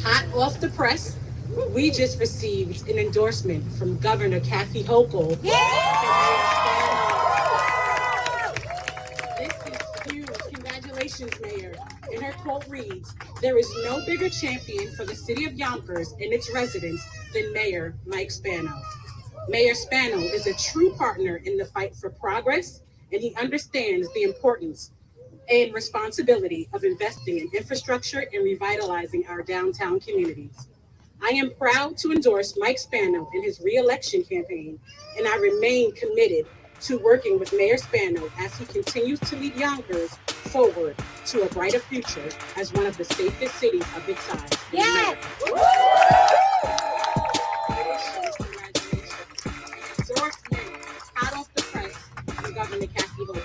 Hot off the press, we just received an endorsement from Governor Kathy Hochul. This is huge. Congratulations, Mayor. And her quote reads, "There is no bigger champion for the city of Yonkers and its residents than Mayor Mike Spano." Mayor Spano is a true partner in the fight for progress, and he understands the importance and responsibility of investing in infrastructure and revitalizing our downtown communities. I am proud to endorse Mike Spano in his re-election campaign, and I remain committed to working with Mayor Spano as he continues to lead Yonkers forward to a brighter future as one of the safest cities of its size. Yes! Congratulations. Endorsement, hot off the press, from Governor Kathy Hochul.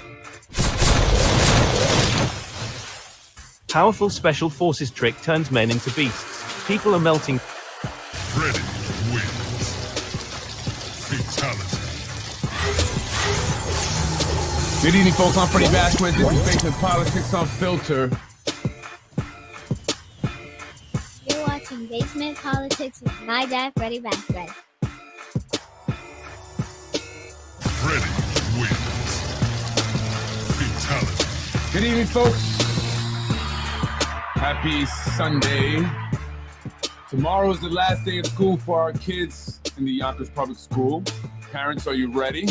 Powerful special forces trick turns men into beasts. People are melting. Ready wins. Fatality. Good evening, folks. I'm Freddie Vasquez. This is Basement Politics Unfiltered. You're watching Basement Politics with my dad, Freddie Vasquez. Ready wins. Fatality. Good evening, folks. Happy Sunday. Tomorrow is the last day of school for our kids in the Yonkers Public School. Parents, are you ready?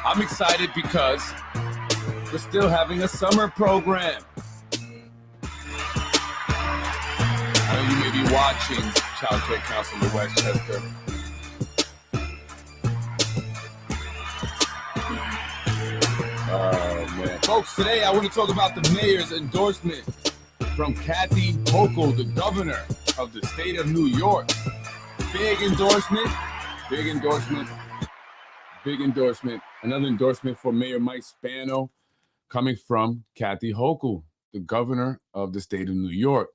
I'm excited because we're still having a summer program. I know you may be watching Child Care Council of Westchester. Oh, man. Folks, today I want to talk about the mayor's endorsement from Kathy Hochul, the governor of the state of New York. Big endorsement, big endorsement, big endorsement. Another endorsement for Mayor Mike Spano coming from Kathy Hochul, the governor of the state of New York.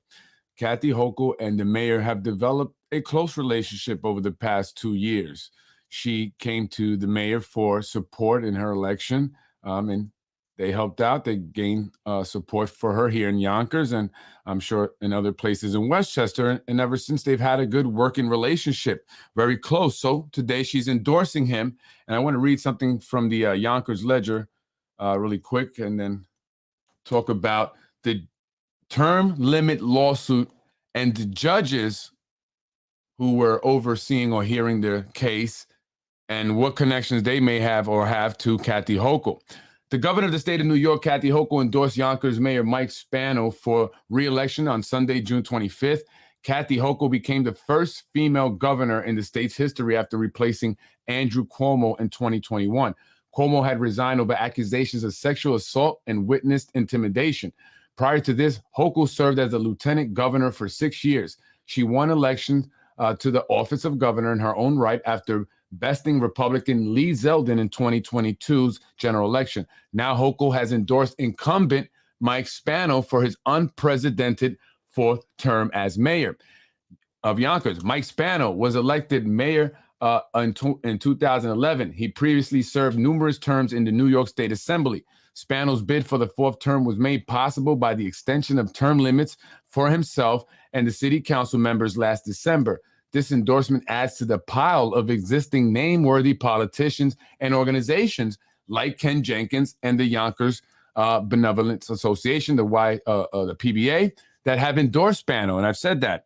Kathy Hochul and the mayor have developed a close relationship over the past 2 years. She came to the mayor for support in her election, and they helped out. They gained support for her here in Yonkers, and I'm sure in other places in Westchester. And ever since, they've had a good working relationship, very close. So today she's endorsing him. And I want to read something from the Yonkers Ledger really quick, and then talk about the term limit lawsuit and the judges who were overseeing or hearing the case and what connections they may have or have to Kathy Hochul. The governor of the state of New York, Kathy Hochul, endorsed Yonkers Mayor Mike Spano for re-election on Sunday, June 25th. Kathy Hochul became the first female governor in the state's history after replacing Andrew Cuomo in 2021. Cuomo had resigned over accusations of sexual assault and witnessed intimidation. Prior to this, Hochul served as a lieutenant governor for 6 years. She won election to the office of governor in her own right after besting Republican Lee Zeldin in 2022's general election. Now Hochul has endorsed incumbent Mike Spano for his unprecedented fourth term as mayor of Yonkers. Mike Spano was elected mayor in 2011. He previously served numerous terms in the New York State Assembly. Spano's bid for the fourth term was made possible by the extension of term limits for himself and the city council members last December. This endorsement adds to the pile of existing name-worthy politicians and organizations like Ken Jenkins and the Yonkers Benevolence Association, the PBA, that have endorsed Spano. And I've said that.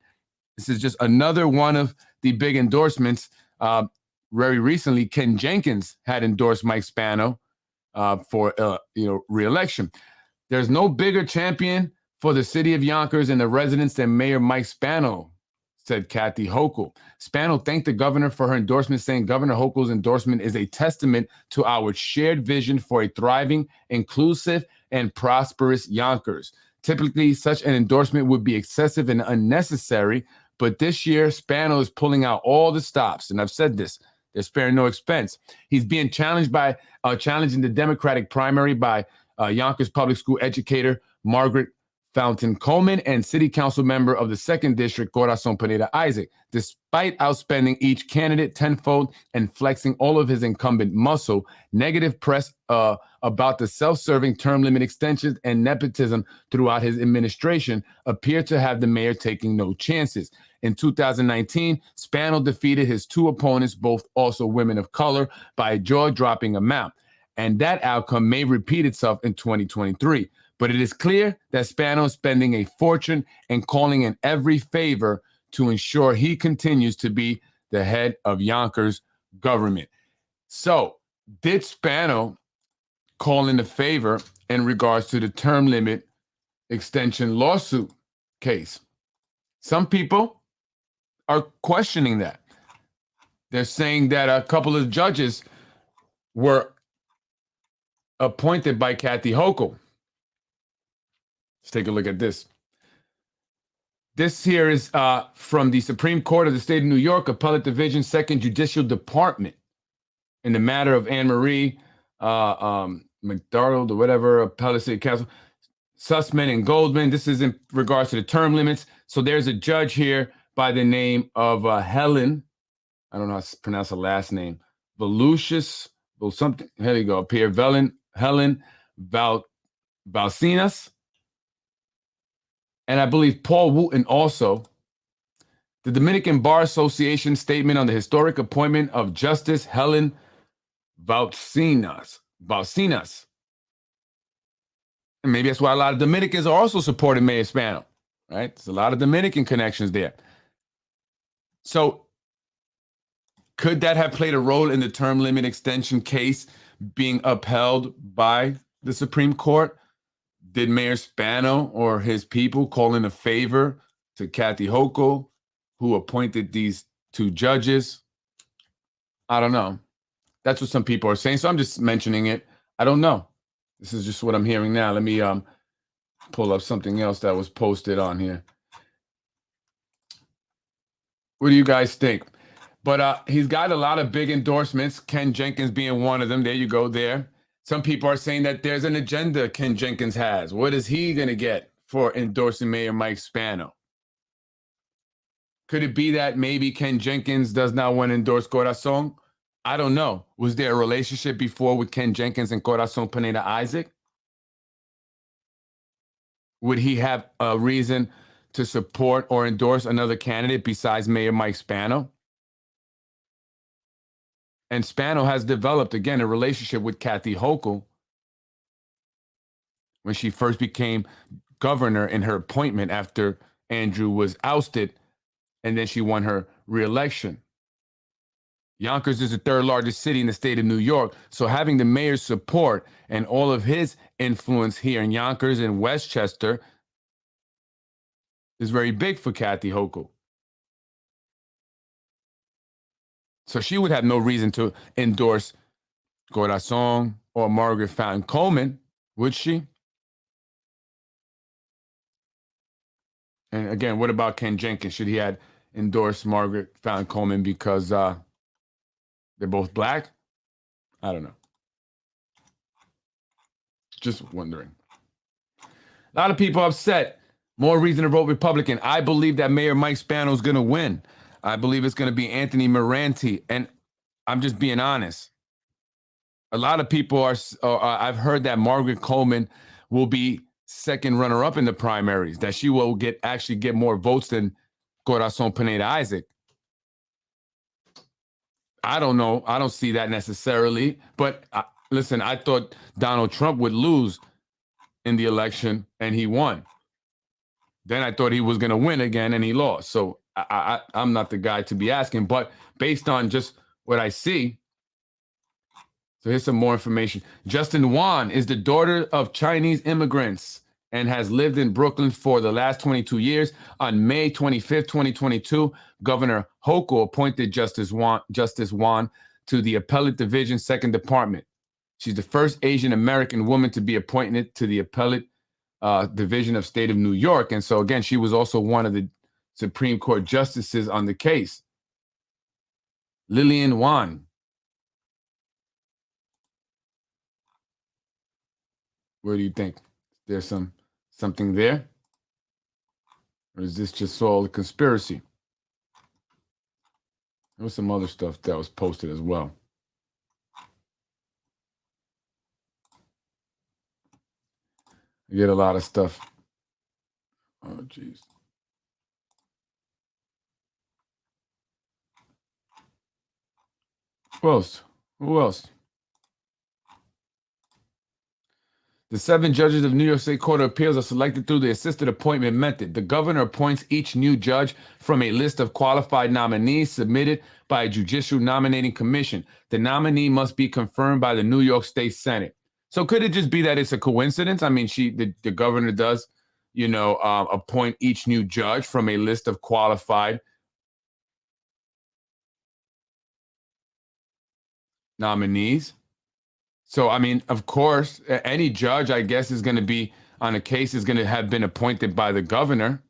This is just another one of the big endorsements. Very recently, Ken Jenkins had endorsed Mike Spano for re-election. There's no bigger champion for the city of Yonkers and the residents than Mayor Mike Spano, said Kathy Hochul. Spano thanked the governor for her endorsement, saying Governor Hochul's endorsement is a testament to our shared vision for a thriving, inclusive, and prosperous Yonkers. Typically, such an endorsement would be excessive and unnecessary, but this year, Spano is pulling out all the stops, and I've said this, they're sparing no expense. He's being challenged in the Democratic primary by Yonkers public school educator Margaret Fountain Coleman, and city council member of the 2nd District, Corazon Pineda Isaac. Despite outspending each candidate tenfold and flexing all of his incumbent muscle, negative press about the self-serving term limit extensions and nepotism throughout his administration appear to have the mayor taking no chances. In 2019, Spano defeated his 2 opponents, both also women of color, by a jaw-dropping amount. And that outcome may repeat itself in 2023. But it is clear that Spano is spending a fortune and calling in every favor to ensure he continues to be the head of Yonkers government. So, did Spano call in a favor in regards to the term limit extension lawsuit case? Some people are questioning that. They're saying that a couple of judges were appointed by Kathy Hochul. Let's take a look at this. This here is from the Supreme Court of the State of New York, Appellate Division, 2nd Judicial Department, in the matter of Anne Marie McDonald or whatever, Appellate State Council, Sussman and Goldman. This is in regards to the term limits. So there's a judge here by the name of Helen. I don't know how to pronounce her last name. Volusius, well, something. Here you go. Up here, Helen Valsinas. And I believe Paul Wooten also. The Dominican Bar Association statement on the historic appointment of Justice Helen Valsinas. And maybe that's why a lot of Dominicans are also supporting Mayor Spano, right? There's a lot of Dominican connections there. So could that have played a role in the term limit extension case being upheld by the Supreme Court? Did Mayor Spano or his people call in a favor to Kathy Hochul, who appointed these 2 judges? I don't know. That's what some people are saying. So I'm just mentioning it. I don't know. This is just what I'm hearing now. Let me pull up something else that was posted on here. What do you guys think? But he's got a lot of big endorsements, Ken Jenkins being one of them. There you go there. Some people are saying that there's an agenda Ken Jenkins has. What is he going to get for endorsing Mayor Mike Spano? Could it be that maybe Ken Jenkins does not want to endorse Corazon? I don't know. Was there a relationship before with Ken Jenkins and Corazon Pineda Isaac? Would he have a reason to support or endorse another candidate besides Mayor Mike Spano? And Spano has developed, again, a relationship with Kathy Hochul when she first became governor in her appointment after Andrew was ousted, and then she won her re-election. Yonkers is the 3rd largest city in the state of New York, so having the mayor's support and all of his influence here in Yonkers and Westchester is very big for Kathy Hochul. So she would have no reason to endorse Corazon or Margaret Fountain Coleman, would she? And again, what about Ken Jenkins? Should he have endorsed Margaret Fountain Coleman because they're both black? I don't know. Just wondering. A lot of people upset. More reason to vote Republican. I believe that Mayor Mike Spano is going to win. I believe it's going to be Anthony Moranti. And I'm just being honest. A lot of people are, I've heard that Margaret Coleman will be 2nd runner-up in the primaries, that she will actually get more votes than Corazon Pineda Isaac. I don't know. I don't see that necessarily. But listen, I thought Donald Trump would lose in the election, and he won. Then I thought he was going to win again, and he lost. So I'm not the guy to be asking. But based on just what I see, so here's some more information. Justin Wan is the daughter of Chinese immigrants and has lived in Brooklyn for the last 22 years. On May 25th, 2022, Governor Hochul appointed Justice Wan to the Appellate Division 2nd Department. She's the first Asian American woman to be appointed to the Appellate Division of State of New York. And so, again, she was also one of the Supreme Court justices on the case. Lillian Wan. Where do you think? There's something there? Or is this just all a conspiracy? There was some other stuff that was posted as well. You get a lot of stuff. Oh, jeez. Who else? Who else? The 7 judges of New York State Court of Appeals are selected through the assisted appointment method. The governor appoints each new judge from a list of qualified nominees submitted by a judicial nominating commission. The nominee must be confirmed by the New York State Senate. So could it just be that it's a coincidence? I mean, the governor does, appoint each new judge from a list of qualified nominees. So, I mean, of course, any judge, I guess, is going to be on a case is going to have been appointed by the governor.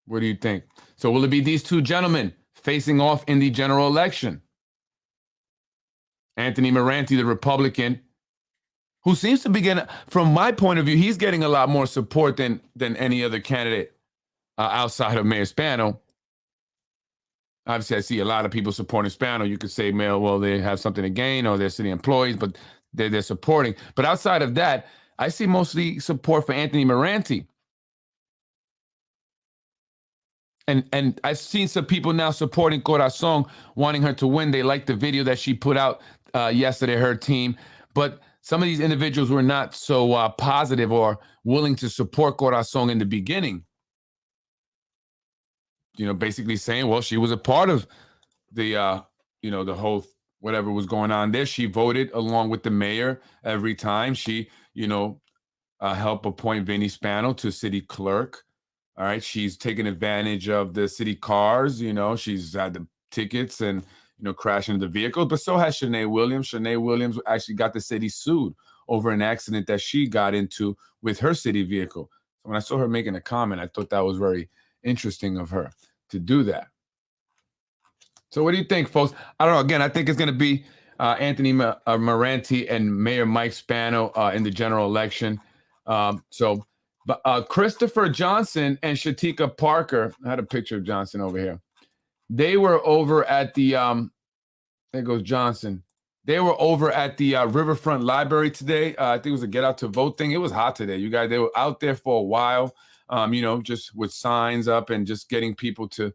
What do you think? So will it be these 2 gentlemen facing off in the general election? Anthony Moranti, the Republican, who seems to be getting, from my point of view, he's getting a lot more support than any other candidate outside of Mayor Spano. Obviously, I see a lot of people supporting Spano. You could say, well, they have something to gain or they're city employees, but they're supporting. But outside of that, I see mostly support for Anthony Moranti. And I've seen some people now supporting Corazon, wanting her to win. They liked the video that she put out yesterday, her team. But some of these individuals were not so positive or willing to support Corazon in the beginning. Basically saying, well, she was a part of the, the whole whatever was going on there. She voted along with the mayor every time. She, helped appoint Vinny Spano to city clerk. All right. She's taken advantage of the city cars. She's had the tickets and, crashing the vehicles. But so has Shanae Williams. Shanae Williams actually got the city sued over an accident that she got into with her city vehicle. So when I saw her making a comment, I thought that was very interesting of her to do that. So what do you think, folks? I don't know. Again, I think it's going to be Anthony Moranti and Mayor Mike Spano in the general election. Christopher Johnson and Shatika Parker, I had a picture of Johnson over here. They were over at the, there goes Johnson. They were over at the Riverfront Library today. I think it was a get out to vote thing. It was hot today. You guys, they were out there for a while. Just with signs up and just getting people to,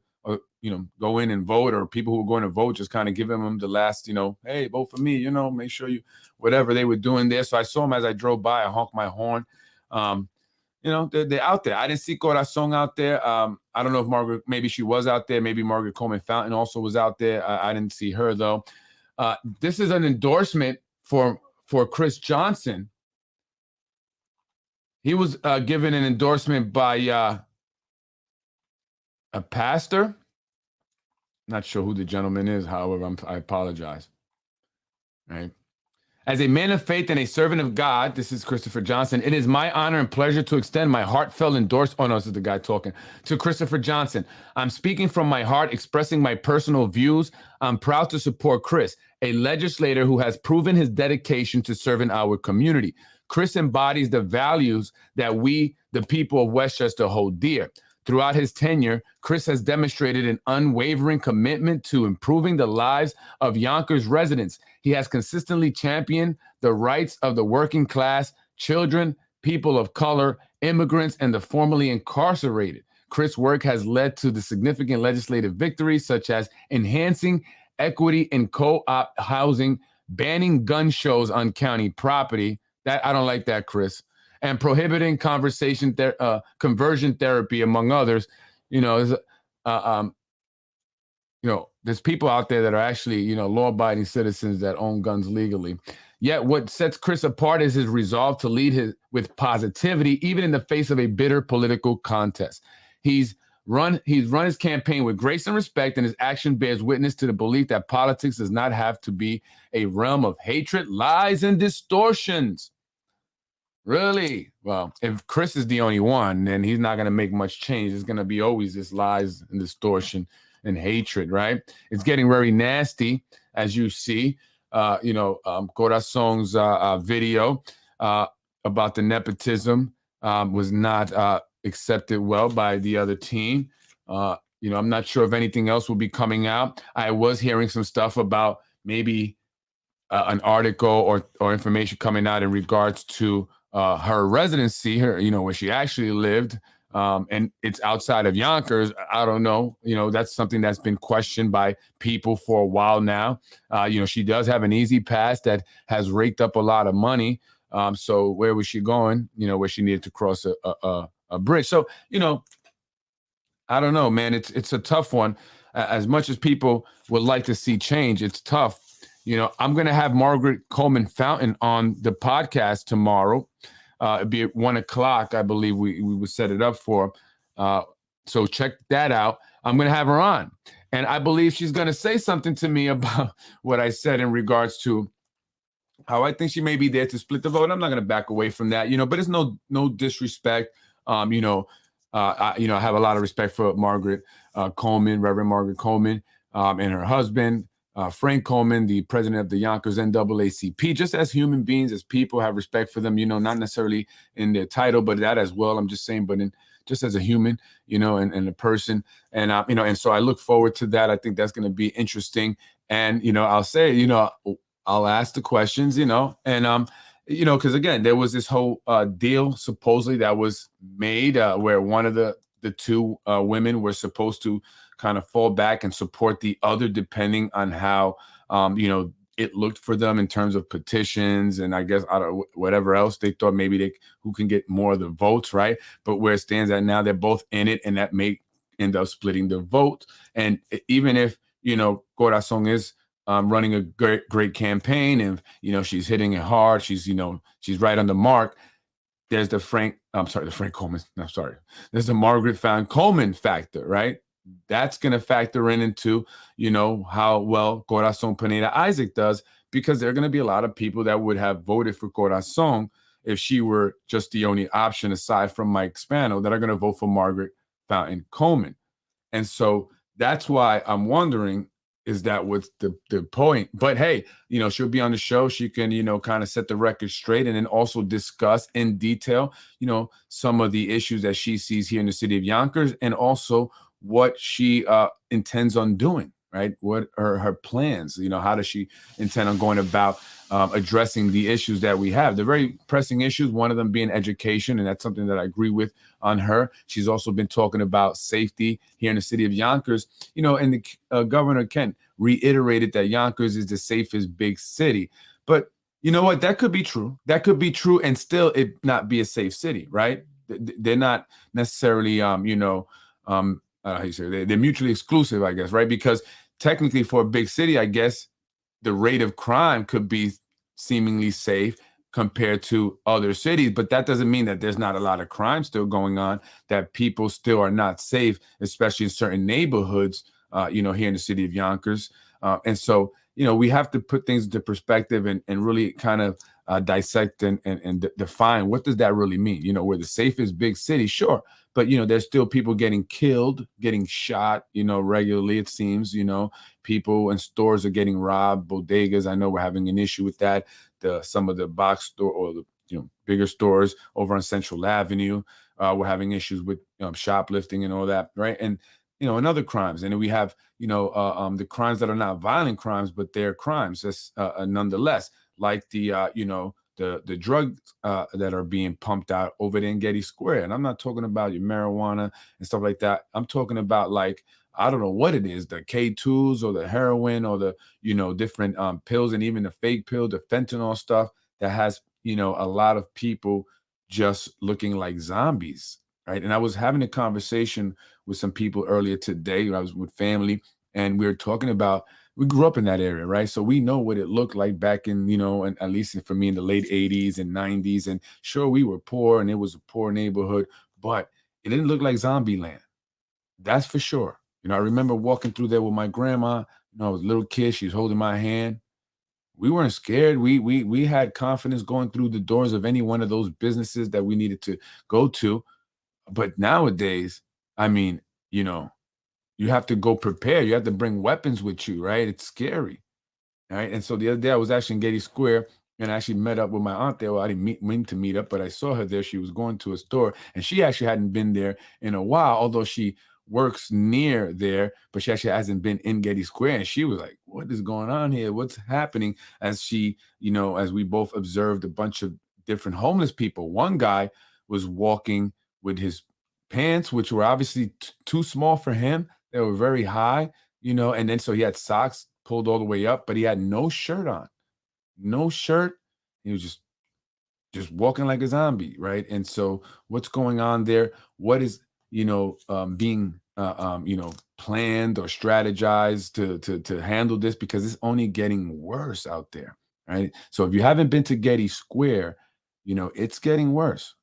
go in and vote, or people who are going to vote, just kind of giving them the last, hey, vote for me, make sure you, whatever they were doing there. So I saw them as I drove by. I honked my horn. They're out there. I didn't see Corazon out there. I don't know if Margaret, maybe she was out there. Maybe Margaret Coleman Fountain also was out there. I didn't see her, though. This is an endorsement for Chris Johnson. He was given an endorsement by a pastor. Not sure who the gentleman is. However, I apologize. Right. As a man of faith and a servant of God, this is Christopher Johnson, it is my honor and pleasure to extend my heartfelt endorsement. Oh, no, this is the guy talking. To Christopher Johnson. I'm speaking from my heart, expressing my personal views. I'm proud to support Chris, a legislator who has proven his dedication to serving our community. Chris embodies the values that we, the people of Westchester, hold dear. Throughout his tenure, Chris has demonstrated an unwavering commitment to improving the lives of Yonkers residents. He has consistently championed the rights of the working class, children, people of color, immigrants, and the formerly incarcerated. Chris' work has led to the significant legislative victories, such as enhancing equity in co-op housing, banning gun shows on county property. That I don't like that, Chris. And prohibiting conversion therapy, among others. There's people out there that are actually, law-abiding citizens that own guns legally. Yet what sets Chris apart is his resolve to lead with positivity, even in the face of a bitter political contest. He's run his campaign with grace and respect, and his action bears witness to the belief that politics does not have to be a realm of hatred, lies, and distortions. Really? Well, if Chris is the only one, then he's not going to make much change. It's going to be always this lies and distortion and hatred, right? It's getting very nasty, as you see, Corazon's video. about the nepotism was not accepted well by the other team. I'm not sure if anything else will be coming out. I was hearing some stuff about maybe an article or information coming out in regards to her residency, where she actually lived. And it's outside of Yonkers. I don't know. That's something that's been questioned by people for a while now. She does have an easy pass that has raked up a lot of money. So where was she going? Where she needed to cross a bridge. So, I don't know, man. It's a tough one. As much as people would like to see change, it's tough. I'm going to have Margaret Coleman Fountain on the podcast tomorrow. It'd be at 1:00, I believe we would set it up for. So check that out. I'm going to have her on. And I believe she's going to say something to me about what I said in regards to how I think she may be there to split the vote. I'm not going to back away from that, but it's no disrespect. I have a lot of respect for Margaret Coleman, Reverend Margaret Coleman, and her husband, Frank Coleman, the president of the Yonkers NAACP. Just as human beings, as people, have respect for them, not necessarily in their title, but that as well. I'm just saying, but just as a human, and a person. And, and so I look forward to that. I think that's going to be interesting. And, I'll say, I'll ask the questions, and, because again, there was this whole deal supposedly that was made where one of the two women were supposed to kind of fall back and support the other, depending on how, it looked for them in terms of petitions and I guess whatever else they thought maybe who can get more of the votes, right? But where it stands at now, they're both in it, and that may end up splitting the vote. And even if, Corazon is running a great campaign, and she's hitting it hard, she's right on the mark. There's the Frank Coleman. There's the Margaret Fountain Coleman factor, right? That's going to factor into how well Corazon Pineda Isaac does, because there are going to be a lot of people that would have voted for Corazon if she were just the only option aside from Mike Spano, that are going to vote for Margaret Fountain Coleman. And so that's why I'm wondering, is that what's the point? But hey, she'll be on the show. She can, kind of set the record straight, and then also discuss in detail, some of the issues that she sees here in the city of Yonkers, and also what she intends on doing, right? What are her plans? How does she intend on going about addressing the issues that we have? The very pressing issues, one of them being education, and that's something that I agree with on her. She's also been talking about safety here in the city of Yonkers, and the Governor Kent reiterated that Yonkers is the safest big city. But you know what? That could be true. That could be true, and still it not be a safe city, right? They're not necessarily, how you say, they're mutually exclusive, I guess, right? Because technically for a big city, I guess the rate of crime could be seemingly safe compared to other cities, but that doesn't mean that there's not a lot of crime still going on, that people still are not safe, especially in certain neighborhoods, here in the city of Yonkers. And so, we have to put things into perspective and really kind of dissect and define, what does that really mean? We're the safest big city, sure, but there's still people getting killed, getting shot, regularly, it seems. People and stores are getting robbed, bodegas. I know we're having an issue with that. Some of the box store or the bigger stores over on Central Avenue, we're having issues with shoplifting and all that, right? And and other crimes. And then we have the crimes that are not violent crimes, but they're crimes that's nonetheless, like the drugs that are being pumped out over there in Getty Square. And I'm not talking about your marijuana and stuff like that. I'm talking about, like, I don't know what it is, the K2s or the heroin or the, different pills, and even the fake pill, the fentanyl stuff that has, a lot of people just looking like zombies, right? And I was having a conversation with some people earlier today. I was with family, and we were talking about, we grew up in that area, right? So we know what it looked like back in, and at least for me in the late 80s and 90s. And sure, we were poor and it was a poor neighborhood, but it didn't look like zombie land. That's for sure. I remember walking through there with my grandma. I was a little kid. She was holding my hand. We weren't scared. We had confidence going through the doors of any one of those businesses that we needed to go to. But nowadays, I mean, you have to go prepared. You have to bring weapons with you, right? It's scary, right? And so the other day I was actually in Getty Square, and I actually met up with my aunt there. Well, I didn't mean to meet up, but I saw her there. She was going to a store, and she actually hadn't been there in a while, although she works near there, but she actually hasn't been in Getty Square. And she was like, what is going on here? What's happening? As she, as we both observed a bunch of different homeless people. One guy was walking with his pants, which were obviously too small for him. They were very high, and then so he had socks pulled all the way up, but he had no shirt on. No shirt. He was just walking like a zombie, right? And so what's going on there? What is being planned or strategized to handle this, because it's only getting worse out there, right? So if you haven't been to Getty Square, it's getting worse.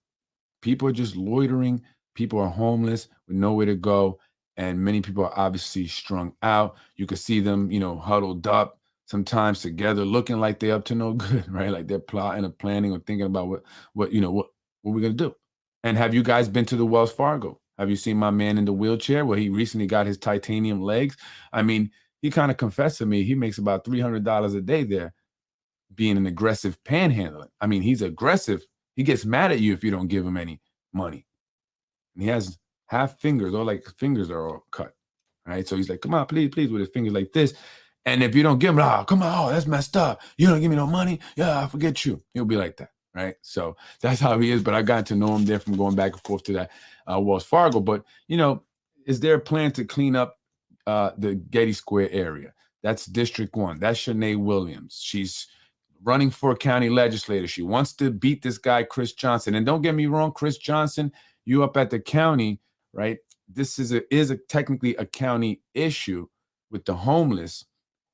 People are just loitering. People are homeless with nowhere to go, and many people are obviously strung out. You could see them, huddled up, sometimes together, looking like they're up to no good, right? Like they're plotting or planning or thinking about what we're gonna do. And have you guys been to the Wells Fargo? Have you seen my man in the wheelchair? Well, he recently got his titanium legs. I mean, he kind of confessed to me he makes about $300 a day there, being an aggressive panhandler. I mean, he's aggressive. He gets mad at you if you don't give him any money. And he has half fingers, or like fingers are all cut, right? So he's like, come on, please, please, with his fingers like this. And if you don't give him, come on, that's messed up. You don't give me no money. Yeah, I forget you. He'll be like that, right? So that's how he is. But I got to know him there from going back and forth to that Wells Fargo. But, is there a plan to clean up the Getty Square area? That's District 1. That's Shanae Williams. She's running for county legislator. She wants to beat this guy, Chris Johnson. And don't get me wrong, Chris Johnson, you up at the county, right? This is technically a county issue with the homeless.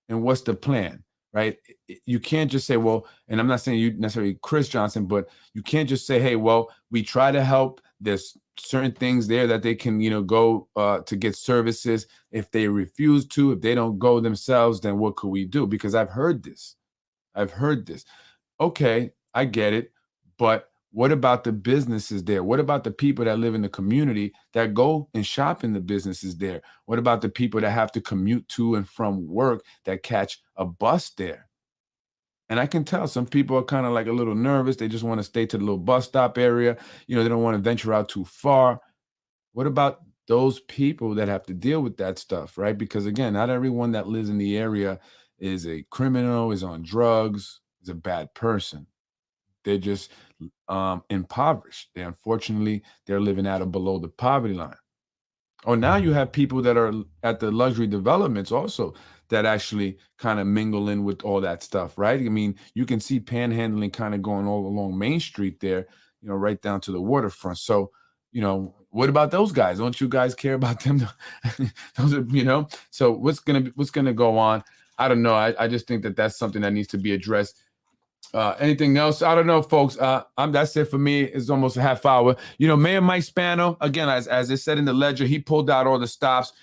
And what's the plan, right? You can't just say, well, and I'm not saying you necessarily Chris Johnson, but you can't just say, hey, well, we try to help. There's certain things there that they can, go to get services. If they refuse to, if they don't go themselves, then what could we do? Because I've heard this. Okay, I get it. But what about the businesses there? What about the people that live in the community that go and shop in the businesses there? What about the people that have to commute to and from work that catch a bus there? And I can tell some people are kind of like a little nervous. They just want to stay to the little bus stop area. They don't want to venture out too far. What about those people that have to deal with that stuff, right? Because again, not everyone that lives in the area is a criminal, is on drugs, is a bad person. They're just impoverished. They're living at or below the poverty line. Or now you have people that are at the luxury developments also that actually kind of mingle in with all that stuff, right? I mean, you can see panhandling kind of going all along Main Street there, right down to the waterfront. So, what about those guys? Don't you guys care about them? Those are, so what's gonna go on? I don't know. I just think that that's something that needs to be addressed. Anything else? I don't know, folks. That's it for me. It's almost a half hour. Mayor Mike Spano, again, as it said in the ledger, he pulled out all the stops.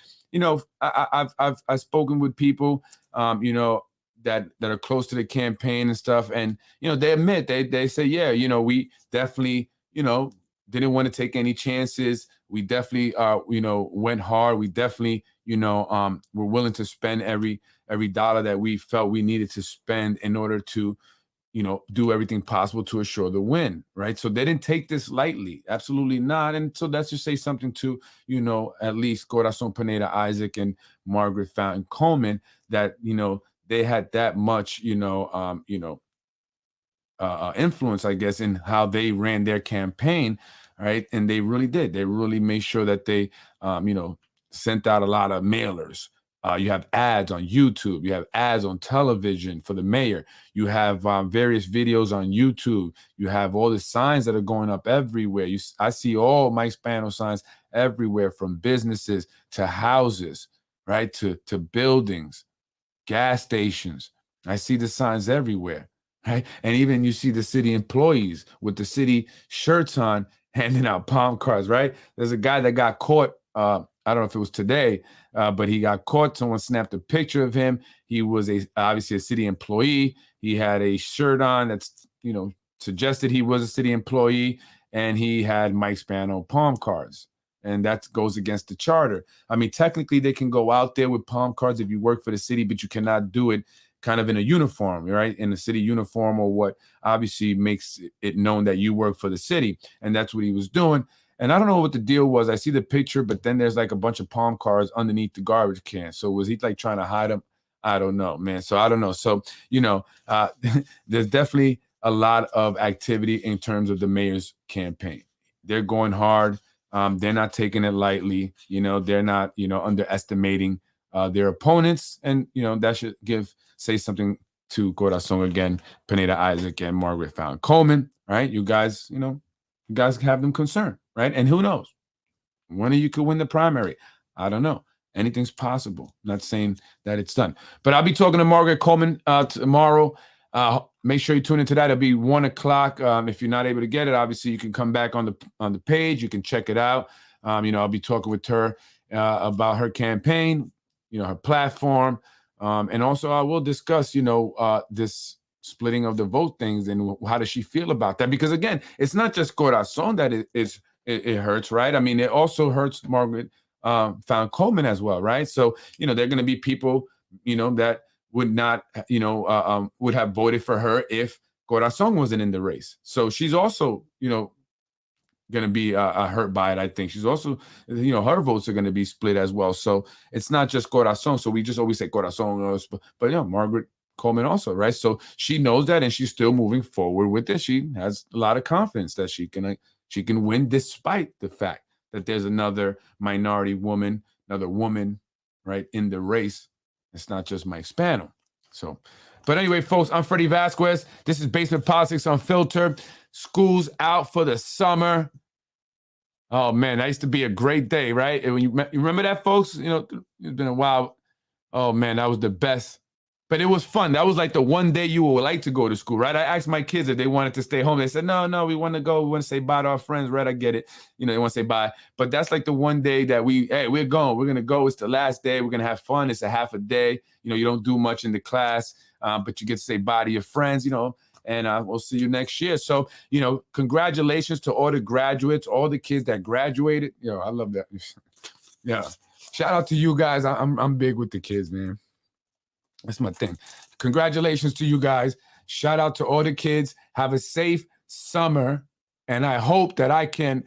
I've spoken with people, that are close to the campaign and stuff, and they admit they say, yeah, we definitely, didn't want to take any chances. We definitely, went hard. We definitely, were willing to spend every dollar that we felt we needed to spend in order to do everything possible to assure the win, right? So they didn't take this lightly, absolutely not. And so let's just say something to, at least Corazon Pineda Isaac and Margaret Fountain Coleman, that, they had that much, influence, I guess, in how they ran their campaign, right? And they really did. They really made sure that they, sent out a lot of mailers. You have ads on YouTube. You have ads on television for the mayor. You have various videos on YouTube. You have all the signs that are going up everywhere. I see all Mike Spano signs everywhere, from businesses to houses, right, to buildings, gas stations. I see the signs everywhere, right? And even you see the city employees with the city shirts on, handing out palm cards, right? There's a guy that got caught. I don't know if it was today, but he got caught. Someone snapped a picture of him. He was obviously a city employee. He had a shirt on that's, suggested he was a city employee, and he had Mike Spano palm cards. And that goes against the charter. I mean, technically they can go out there with palm cards if you work for the city, but you cannot do it kind of in a uniform, right? In a city uniform, or what obviously makes it known that you work for the city. And that's what he was doing. And I don't know what the deal was. I see the picture, but then there's like a bunch of palm cards underneath the garbage can. So was he like trying to hide them? I don't know, man. So I don't know. So, there's definitely a lot of activity in terms of the mayor's campaign. They're going hard. They're not taking it lightly. They're not, underestimating their opponents. And, that should say something to Corazon again, Pineda Isaac, and Margaret Fallon Coleman, right? You guys have them concerned, right? And who knows? One of you could win the primary. I don't know. Anything's possible. I'm not saying that it's done. But I'll be talking to Margaret Coleman tomorrow. Make sure you tune into that. It'll be 1 o'clock. If you're not able to get it, obviously you can come back on the page. You can check it out. I'll be talking with her about her campaign, her platform. And also I will discuss, this splitting of the vote things and how does she feel about that? Because again, it's not just Corazon that it hurts, right? I mean, it also hurts Margaret Fallon Coleman as well, right? So, there are going to be people, that would not, would have voted for her if Corazon wasn't in the race. So she's also, going to be hurt by it. I think she's also, her votes are going to be split as well. So it's not just Corazon. So we just always say Corazon, but Margaret Coleman also, right? So she knows that, and she's still moving forward with it. She has a lot of confidence that she can win, despite the fact that there's another minority woman, another woman, right, in the race. It's not just Mike Spano. So, but anyway, folks, I'm Freddie Vasquez. This is Basement Politics Unfiltered. School's out for the summer. Oh man, that used to be a great day, right? And when you remember that, folks, it's been a while. Oh man, that was the best. But it was fun. That was like the one day you would like to go to school, right? I asked my kids if they wanted to stay home. They said, no, we want to go. We want to say bye to our friends, right? I get it. They want to say bye. But that's like the one day that we're going. We're going to go. It's the last day. We're going to have fun. It's a half a day. You don't do much in the class, but you get to say bye to your friends, and we'll see you next year. So, congratulations to all the graduates, all the kids that graduated. I love that. Yeah. Shout out to you guys. I'm big with the kids, man. That's my thing. Congratulations to you guys. Shout out to all the kids. Have a safe summer. And I hope that I can,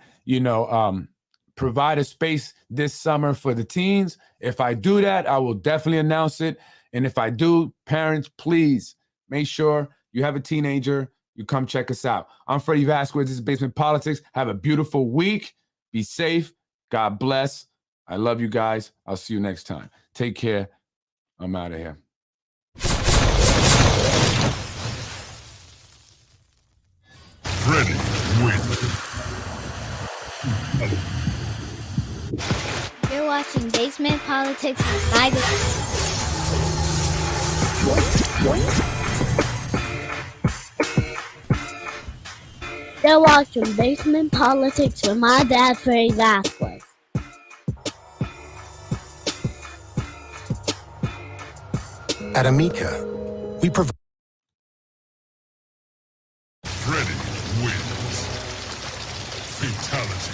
provide a space this summer for the teens. If I do that, I will definitely announce it. And if I do, parents, please make sure you have a teenager. You come check us out. I'm Freddie Vasquez. This is Basement Politics. Have a beautiful week. Be safe. God bless. I love you guys. I'll see you next time. Take care. I'm out of here. Freddie wins. You're watching Basement Politics with my You're watching Basement Politics with my dad, Freddie Vasquez. At Amica, we provide. Freddie wins. Fatality.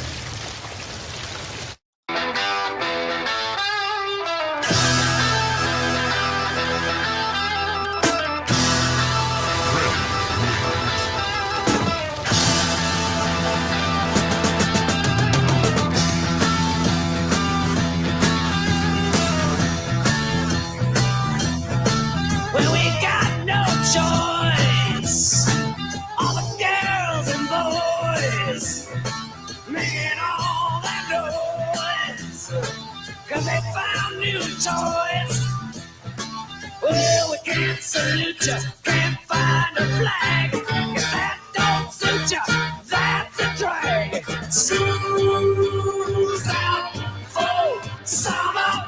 Well, we got no choice. All the girls and boys making all that noise, 'cause they found new toys. Well, we can't salute you, can't find a flag. If that don't suit you, that's a drag. School's out for summer.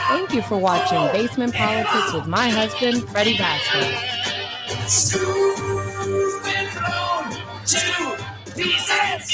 Thank you for watching Basement Politics with my husband, Freddie Vasquez. School's been blown to pieces.